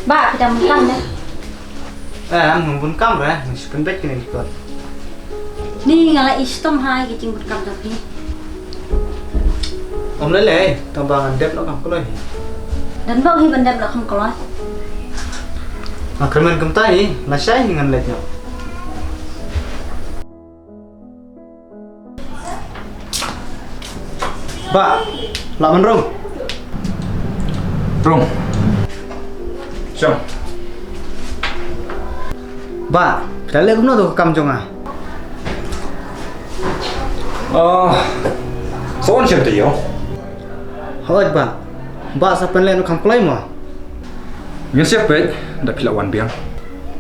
Ba kita makan deh. Mumpun kam ra, mesti pendek kini ikut. Ni ngala istom hai kicing berkam tapi. Om lele, tambangan dep lo kam koloi. Dan bau hi bandar lo kam koloi. Makraman kam tai, lasai hingan letnya. Ba, lawan rom. Rom. Siang. Ba, dale kumno tu kam jonga. Soan siam tu yo. Hoi ba, ba sa penlen kam koloi mo. Ngan siap bet, dah pilak wan biang.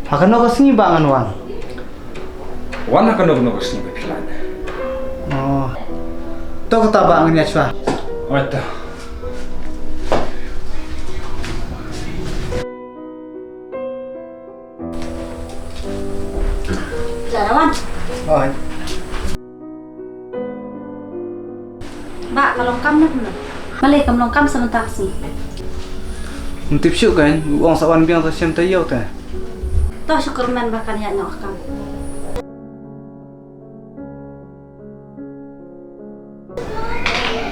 Hakan no kasini ba ngan wan. Wan akan nak sini pilak. Oh. To kata ba ngan ya chwa. Wata. Jarawan. Hoi. Ba kalau kam nak mana? Malay kam long kam sebentar sih. Tip syuk kan, uang sawan biang sa siam tayo ta. Toh syukur men bahkan ya nyok kam.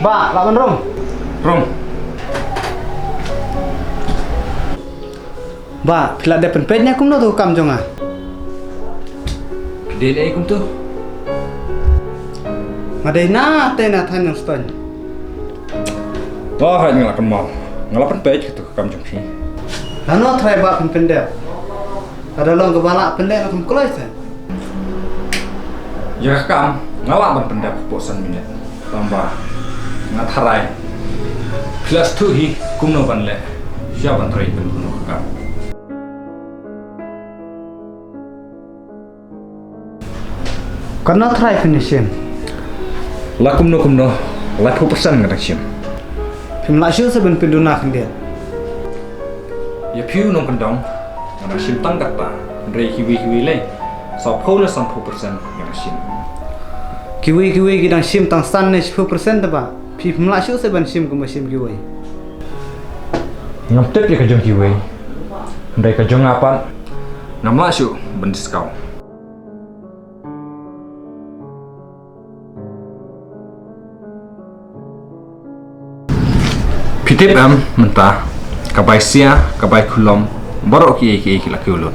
Ba, lawan rom. Rom. Ba, pila de penpetnya kumno tu kam jonga. Dele kum tu. Ngadai na tena than yang ston. Wah, hai ngalakan mau. Ngalapan pej gitu kam jong si. Lano try ba pendek. Ada long kebala pendek kam koloi sa. Ya kam ngalapan pendap bosan minit. Tambah ngatharai. Plus tu hi kumno banle. Siapa try pun kumno kam. Karena try finishing. La kumno la 2% ngadak sim. Pim la shu sa ben penduna kendia. Ya piu nong kendong. Ngadak sim tang kata. Rei hiwi le. So pole san 2% ngadak sim. Kiwi kidang sim tang stan ne 10% ba. Pim la shu sa ben sim kuma sim kiwi. Ngam tep ya kajong kiwi. Rei kajong apa? Ngam la shu ben diskau. Pitip mentah kabai sia kabai kulom borok ki laki ulun.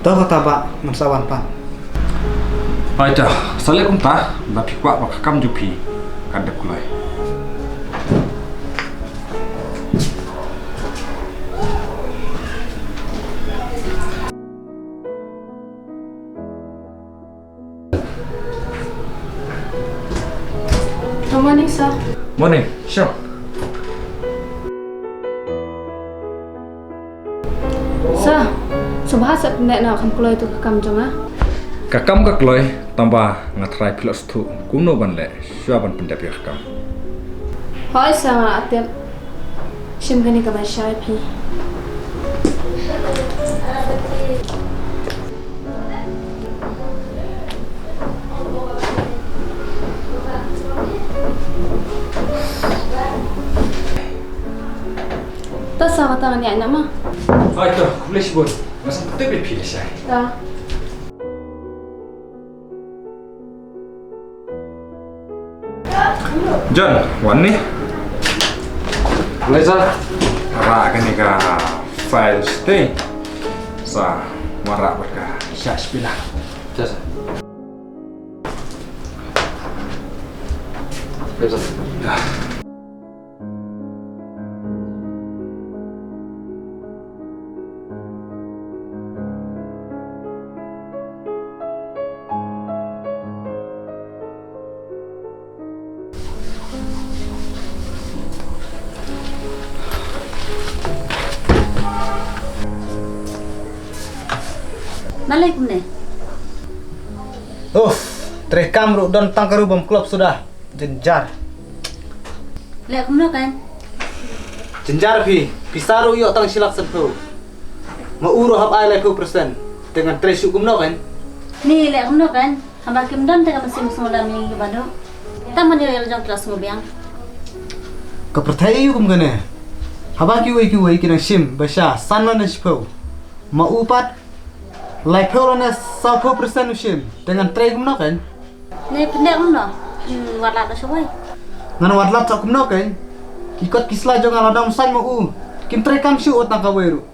To kata ba mansawan pa. Aita sale kum ta ba pikwa ba kam jupi kandek kulai. Good morning, sir. Morning, sure. Sir, subhasa pendek nak kam keluar itu ke kam jonga. Kakam ka kloi tambah ngatrai pilos tu kuno ban le syaban pendap ya kakam. Hai sir, atiap shim kani ka bashai pi. Tas sa kata ni anak mah. Aita, boleh sibun. Masa putih pilih saya. Ta. John, wan ni. Boleh sah. Ra kan ni ka file stay. Sa warak berka syas bila. Jasa. Jasa. Dah. Malay kum ne. Terekam ru don tangkaru bom klub sudah. Jenjar. Lek kum no kan. Jenjar pisaru yo tang silak sepuluh. Mauro hab ai leku persen. Dengan tresu kumno kan. Ni lek kum no kan. Hamba kim don tega mesin semua dalam yang kebado. Taman yo jang kelas ngobiang. Kepercaya kum gane. Haba kiwi kinang sim basha sanla na sipau. Maupat lai pheu na 60% sim dengan tray gumna kan. Ni pendek mana? Wat lat dah semua. Ngan watlat sa kumna kan. Ikot kisla jong aladam san mau. Kim tray kam shu otang ka weru.